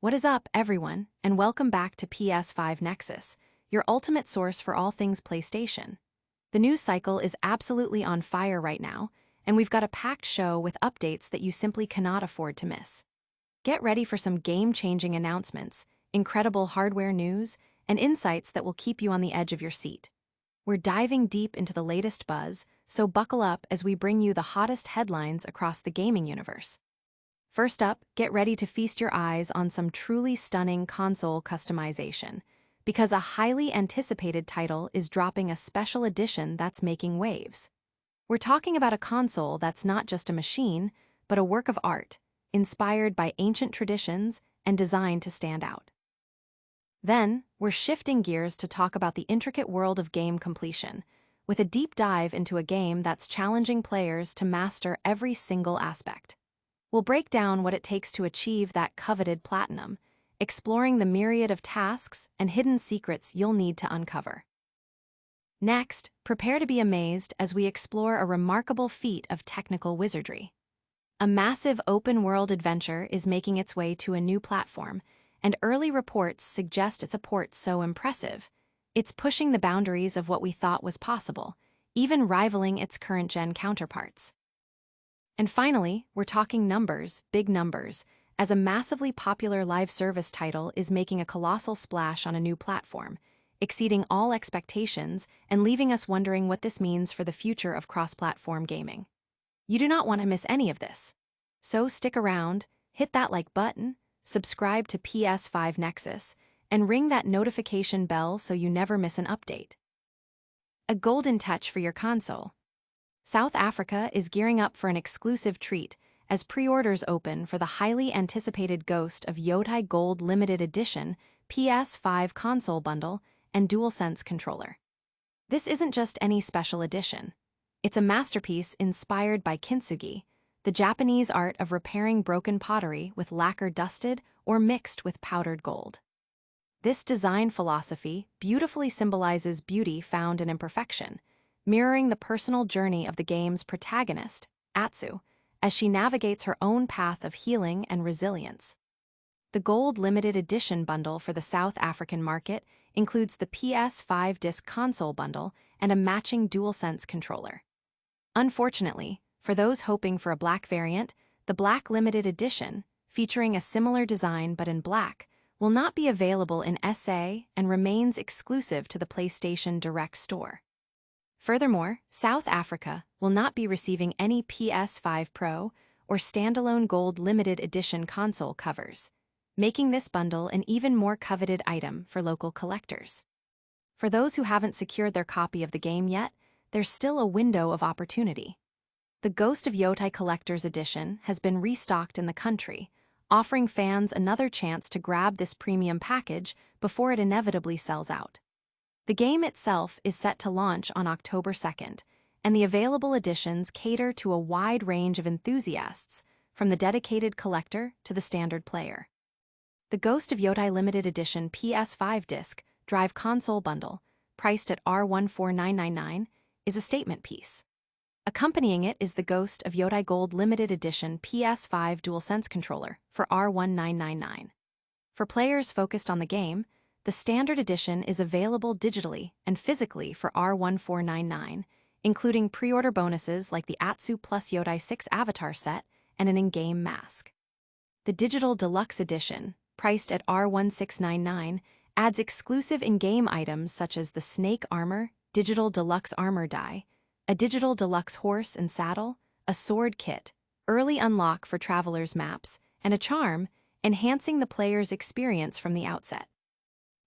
What is up, everyone, and welcome back to PS5 Nexus, your ultimate source for all things PlayStation. The news cycle is absolutely on fire right now, and we've got a packed show with updates that you simply cannot afford to miss. Get ready for some game-changing announcements, incredible hardware news, and insights that will keep you on the edge of your seat. We're diving deep into the latest buzz, so buckle up as we bring you the hottest headlines across the gaming universe. First up, get ready to feast your eyes on some truly stunning console customization, because a highly anticipated title is dropping a special edition that's making waves. We're talking about a console that's not just a machine, but a work of art, inspired by ancient traditions and designed to stand out. Then, we're shifting gears to talk about the intricate world of game completion, with a deep dive into a game that's challenging players to master every single aspect. We'll break down what it takes to achieve that coveted platinum, exploring the myriad of tasks and hidden secrets you'll need to uncover. Next, prepare to be amazed as we explore a remarkable feat of technical wizardry. A massive open-world adventure is making its way to a new platform, and early reports suggest it's a port so impressive, it's pushing the boundaries of what we thought was possible, even rivaling its current-gen counterparts. And finally, we're talking numbers, big numbers, as a massively popular live service title is making a colossal splash on a new platform, exceeding all expectations and leaving us wondering what this means for the future of cross-platform gaming. You do not want to miss any of this. So stick around, hit that like button, subscribe to PS5 Nexus, and ring that notification bell so you never miss an update. A golden touch for your console. South Africa is gearing up for an exclusive treat as pre-orders open for the highly anticipated Ghost of Yotei Gold Limited Edition PS5 console bundle and DualSense controller. This isn't just any special edition. It's a masterpiece inspired by kintsugi, the Japanese art of repairing broken pottery with lacquer dusted or mixed with powdered gold. This design philosophy beautifully symbolizes beauty found in imperfection, mirroring the personal journey of the game's protagonist, Atsu, as she navigates her own path of healing and resilience. The Gold Limited Edition bundle for the South African market includes the PS5 disc console bundle and a matching DualSense controller. Unfortunately, for those hoping for a black variant, the Black Limited Edition, featuring a similar design but in black, will not be available in SA and remains exclusive to the PlayStation Direct store. Furthermore, South Africa will not be receiving any PS5 Pro or standalone Gold Limited Edition console covers, making this bundle an even more coveted item for local collectors. For those who haven't secured their copy of the game yet, there's still a window of opportunity. The Ghost of Yotei Collector's Edition has been restocked in the country, offering fans another chance to grab this premium package before it inevitably sells out. The game itself is set to launch on October 2nd, and the available editions cater to a wide range of enthusiasts, from the dedicated collector to the standard player. The Ghost of Yotei Limited Edition PS5 disc drive console bundle, priced at $14999, is a statement piece. Accompanying it is the Ghost of Yotei Gold Limited Edition PS5 DualSense controller for $1999. For players focused on the game, the standard edition is available digitally and physically for $1499, including pre-order bonuses like the Atsu plus Yotei 6 avatar set and an in-game mask. The Digital Deluxe Edition, priced at $1699, adds exclusive in-game items such as the Snake Armor, Digital Deluxe Armor Die, a Digital Deluxe Horse and Saddle, a Sword Kit, early unlock for Traveler's Maps, and a charm, enhancing the player's experience from the outset.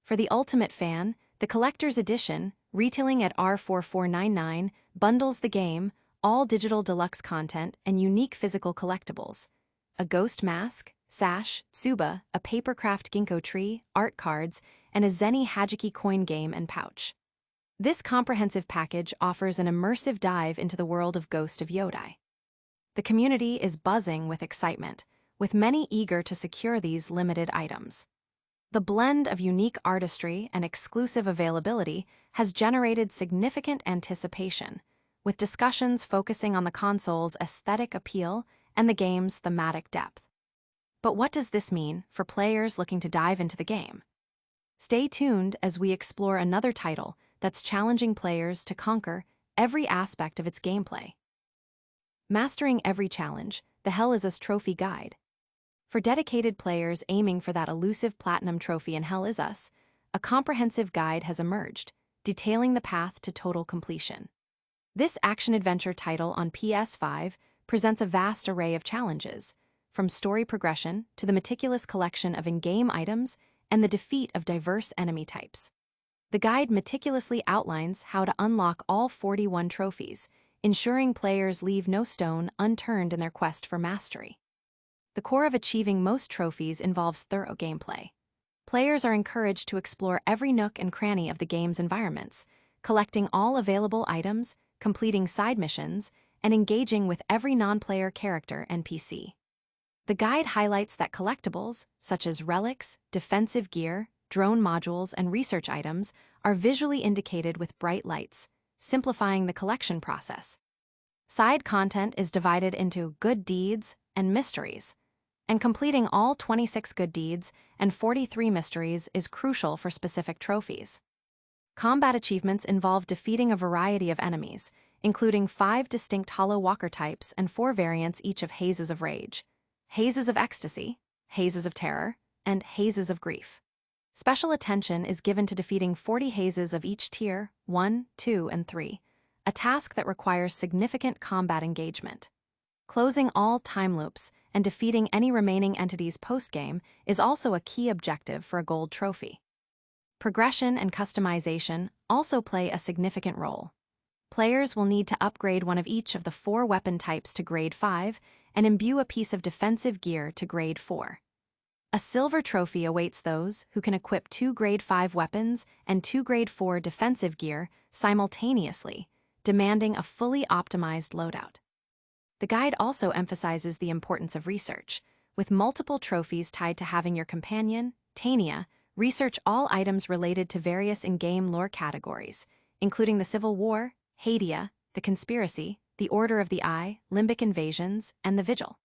For the ultimate fan, the Collector's Edition, retailing at $4499, bundles the game, all digital deluxe content, and unique physical collectibles: a ghost mask, sash, tsuba, a papercraft ginkgo tree, art cards, and a Zenny Hajiki coin game and pouch. This comprehensive package offers an immersive dive into the world of Ghost of Yotei. The community is buzzing with excitement, with many eager to secure these limited items. The blend of unique artistry and exclusive availability has generated significant anticipation, with discussions focusing on the console's aesthetic appeal and the game's thematic depth. But what does this mean for players looking to dive into the game? Stay tuned as we explore another title that's challenging players to conquer every aspect of its gameplay. Mastering Every Challenge, the Hell Is Us Trophy Guide. For dedicated players aiming for that elusive platinum trophy in Hell Is Us, a comprehensive guide has emerged, detailing the path to total completion. This action-adventure title on PS5 presents a vast array of challenges, from story progression to the meticulous collection of in-game items and the defeat of diverse enemy types. The guide meticulously outlines how to unlock all 41 trophies, ensuring players leave no stone unturned in their quest for mastery. The core of achieving most trophies involves thorough gameplay. Players are encouraged to explore every nook and cranny of the game's environments, collecting all available items, completing side missions, and engaging with every non-player character NPC. The guide highlights that collectibles, such as relics, defensive gear, drone modules, and research items, are visually indicated with bright lights, simplifying the collection process. Side content is divided into good deeds and mysteries, and completing all 26 good deeds and 43 mysteries is crucial for specific trophies. Combat achievements involve defeating a variety of enemies, including 5 distinct Hollow Walker types and 4 variants each of Hazes of Rage, Hazes of Ecstasy, Hazes of Terror, and Hazes of Grief. Special attention is given to defeating 40 hazes of each tier, 1, 2, and 3, a task that requires significant combat engagement. Closing all time loops and defeating any remaining entities post-game is also a key objective for a gold trophy. Progression and customization also play a significant role. Players will need to upgrade one of each of the 4 weapon types to Grade 5 and imbue a piece of defensive gear to Grade 4. A silver trophy awaits those who can equip 2 Grade 5 weapons and 2 Grade 4 defensive gear simultaneously, demanding a fully optimized loadout. The guide also emphasizes the importance of research, with multiple trophies tied to having your companion, Tania, research all items related to various in-game lore categories, including the Civil War, Hadia, the Conspiracy, the Order of the Eye, Limbic Invasions, and the Vigil.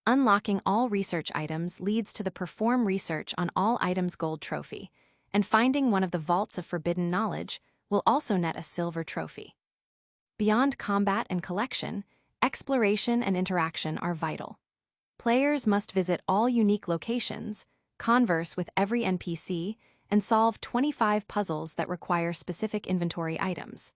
Unlocking all research items leads to the Perform Research on All Items gold trophy, and finding one of the Vaults of Forbidden Knowledge will also net a silver trophy. Beyond combat and collection, exploration and interaction are vital. Players must visit all unique locations, converse with every NPC, and solve 25 puzzles that require specific inventory items.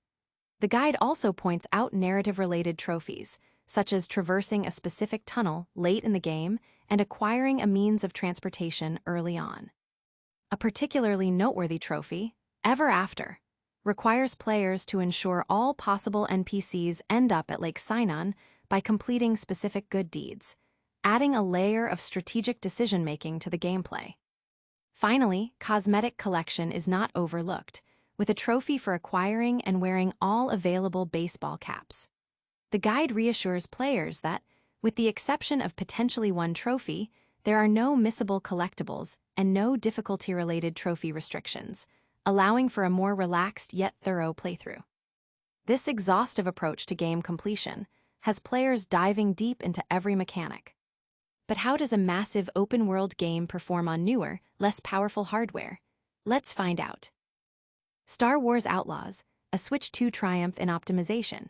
The guide also points out narrative-related trophies, such as traversing a specific tunnel late in the game and acquiring a means of transportation early on. A particularly noteworthy trophy, Ever After, requires players to ensure all possible NPCs end up at Lake Sinon by completing specific good deeds, adding a layer of strategic decision-making to the gameplay. Finally, cosmetic collection is not overlooked, with a trophy for acquiring and wearing all available baseball caps. The guide reassures players that, with the exception of potentially one trophy, there are no missable collectibles and no difficulty-related trophy restrictions, allowing for a more relaxed yet thorough playthrough. This exhaustive approach to game completion has players diving deep into every mechanic. But how does a massive open-world game perform on newer, less powerful hardware? Let's find out. Star Wars Outlaws, a Switch 2 triumph in optimization.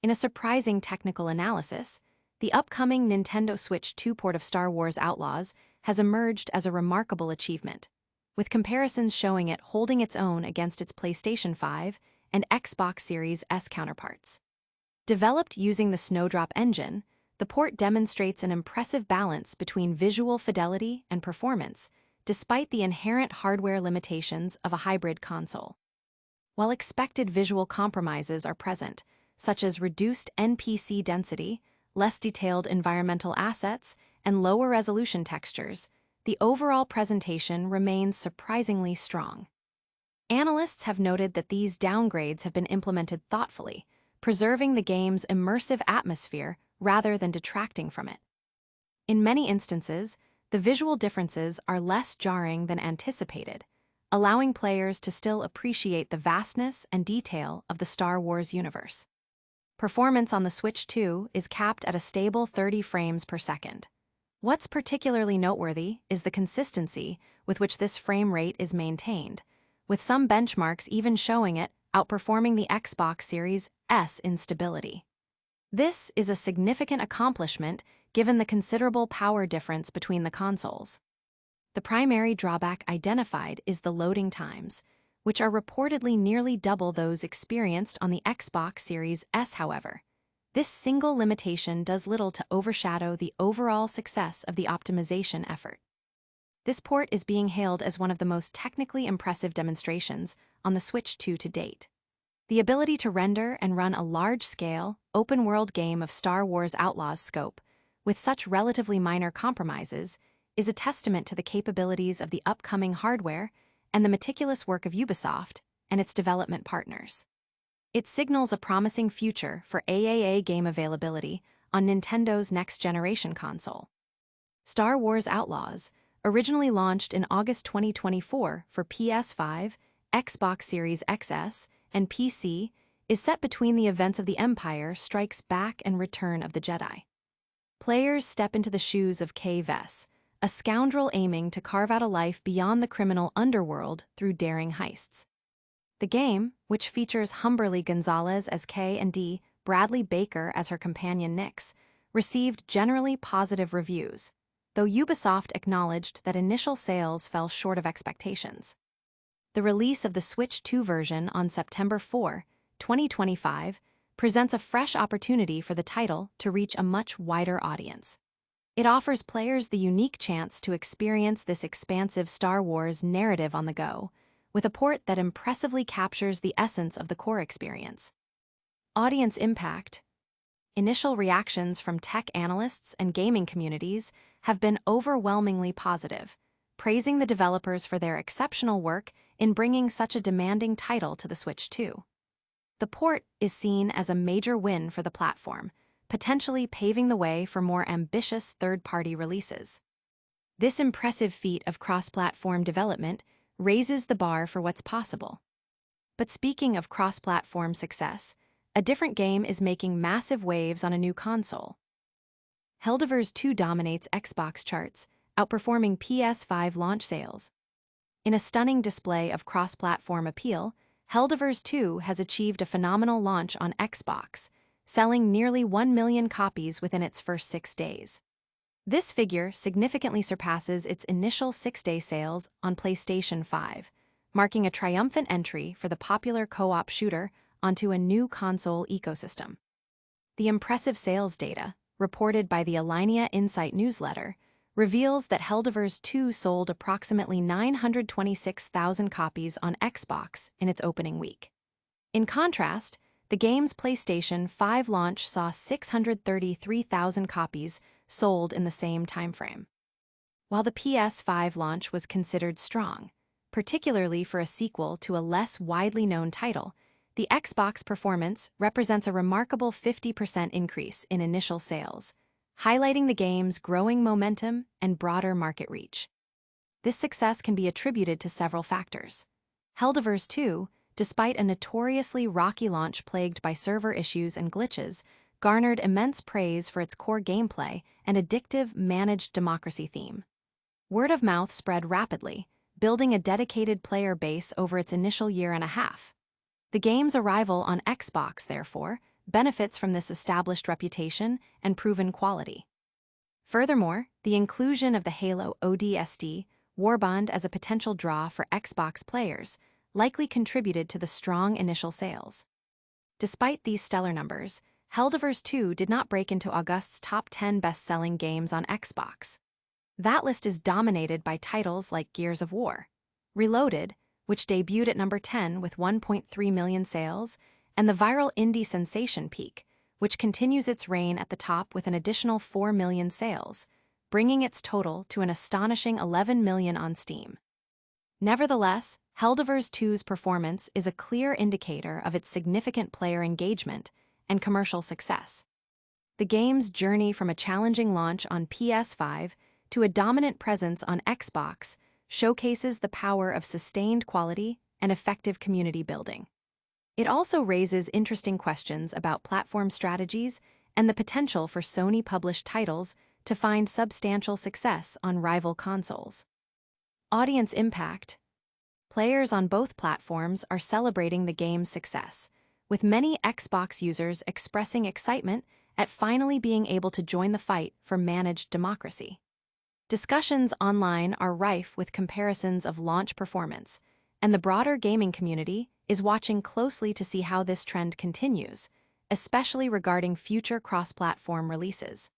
In a surprising technical analysis, the upcoming Nintendo Switch 2 port of Star Wars Outlaws has emerged as a remarkable achievement, with comparisons showing it holding its own against its PlayStation 5 and Xbox Series S counterparts. Developed using the Snowdrop engine, the port demonstrates an impressive balance between visual fidelity and performance, despite the inherent hardware limitations of a hybrid console. While expected visual compromises are present, such as reduced NPC density, less detailed environmental assets, and lower resolution textures, the overall presentation remains surprisingly strong. Analysts have noted that these downgrades have been implemented thoughtfully, preserving the game's immersive atmosphere rather than detracting from it. In many instances, the visual differences are less jarring than anticipated, allowing players to still appreciate the vastness and detail of the Star Wars universe. Performance on the Switch 2 is capped at a stable 30 frames per second. What's particularly noteworthy is the consistency with which this frame rate is maintained, with some benchmarks even showing it outperforming the Xbox Series S in stability. This is a significant accomplishment given the considerable power difference between the consoles. The primary drawback identified is the loading times, which are reportedly nearly double those experienced on the Xbox Series S, however. This single limitation does little to overshadow the overall success of the optimization effort. This port is being hailed as one of the most technically impressive demonstrations on the Switch 2 to date. The ability to render and run a large-scale, open-world game of Star Wars Outlaws scope, with such relatively minor compromises, is a testament to the capabilities of the upcoming hardware and the meticulous work of Ubisoft and its development partners. It signals a promising future for AAA game availability on Nintendo's next-generation console. Star Wars Outlaws, originally launched in August 2024 for PS5, Xbox Series XS, and PC, is set between the events of The Empire Strikes Back and Return of the Jedi. Players step into the shoes of Kay Vess, a scoundrel aiming to carve out a life beyond the criminal underworld through daring heists. The game, which features Humberly Gonzalez as Kay and D. Bradley Baker as her companion Nyx, received generally positive reviews, though Ubisoft acknowledged that initial sales fell short of expectations. The release of the Switch 2 version on September 4, 2025, presents a fresh opportunity for the title to reach a much wider audience. It offers players the unique chance to experience this expansive Star Wars narrative on the go, with a port that impressively captures the essence of the core experience. Audience impact. Initial reactions from tech analysts and gaming communities have been overwhelmingly positive, praising the developers for their exceptional work in bringing such a demanding title to the Switch 2. The port is seen as a major win for the platform, potentially paving the way for more ambitious third-party releases. This impressive feat of cross-platform development raises the bar for what's possible. But speaking of cross-platform success, a different game is making massive waves on a new console. Helldivers 2 dominates Xbox charts, outperforming PS5 launch sales. In a stunning display of cross-platform appeal, Helldivers 2 has achieved a phenomenal launch on Xbox, selling nearly 1 million copies within its first 6 days. This figure significantly surpasses its initial 6-day sales on PlayStation 5, marking a triumphant entry for the popular co-op shooter onto a new console ecosystem. The impressive sales data, reported by the Alinea Insight newsletter, reveals that Helldivers 2 sold approximately 926,000 copies on Xbox in its opening week. In contrast, the game's PlayStation 5 launch saw 633,000 copies sold in the same timeframe. While the PS5 launch was considered strong, particularly for a sequel to a less widely known title, the Xbox performance represents a remarkable 50% increase in initial sales, highlighting the game's growing momentum and broader market reach. This success can be attributed to several factors. Helldivers 2, despite a notoriously rocky launch plagued by server issues and glitches, garnered immense praise for its core gameplay and addictive managed democracy theme. Word of mouth spread rapidly, building a dedicated player base over its initial year and a half. The game's arrival on Xbox, therefore, benefits from this established reputation and proven quality. Furthermore, the inclusion of the Halo ODST Warband as a potential draw for Xbox players likely contributed to the strong initial sales. Despite these stellar numbers, Helldivers 2 did not break into August's top 10 best-selling games on Xbox. That list is dominated by titles like Gears of War, Reloaded, which debuted at number 10 with 1.3 million sales, and the viral indie sensation Peak, which continues its reign at the top with an additional 4 million sales, bringing its total to an astonishing 11 million on Steam. Nevertheless, Helldivers 2's performance is a clear indicator of its significant player engagement and commercial success. The game's journey from a challenging launch on PS5 to a dominant presence on Xbox showcases the power of sustained quality and effective community building. It also raises interesting questions about platform strategies and the potential for Sony-published titles to find substantial success on rival consoles. Audience impact. Players on both platforms are celebrating the game's success, with many Xbox users expressing excitement at finally being able to join the fight for managed democracy. Discussions online are rife with comparisons of launch performance, and the broader gaming community is watching closely to see how this trend continues, especially regarding future cross-platform releases.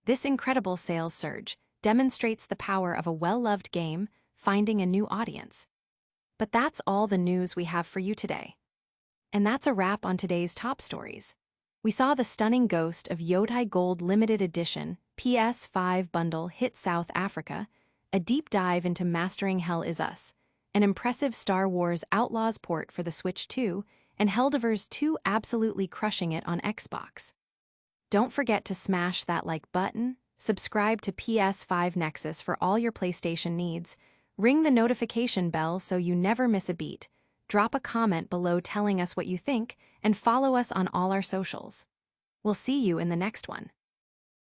This incredible sales surge demonstrates the power of a well-loved game finding a new audience. But that's all the news we have for you today. And that's a wrap on today's top stories. We saw the stunning Ghost of Yotei Gold Limited Edition PS5 bundle hit South Africa, a deep dive into mastering Hell Is Us, an impressive Star Wars Outlaws port for the Switch 2, and Helldivers 2 absolutely crushing it on Xbox. Don't forget to smash that like button, subscribe to PS5 Nexus for all your PlayStation needs, ring the notification bell so you never miss a beat, drop a comment below telling us what you think, and follow us on all our socials. We'll see you in the next one.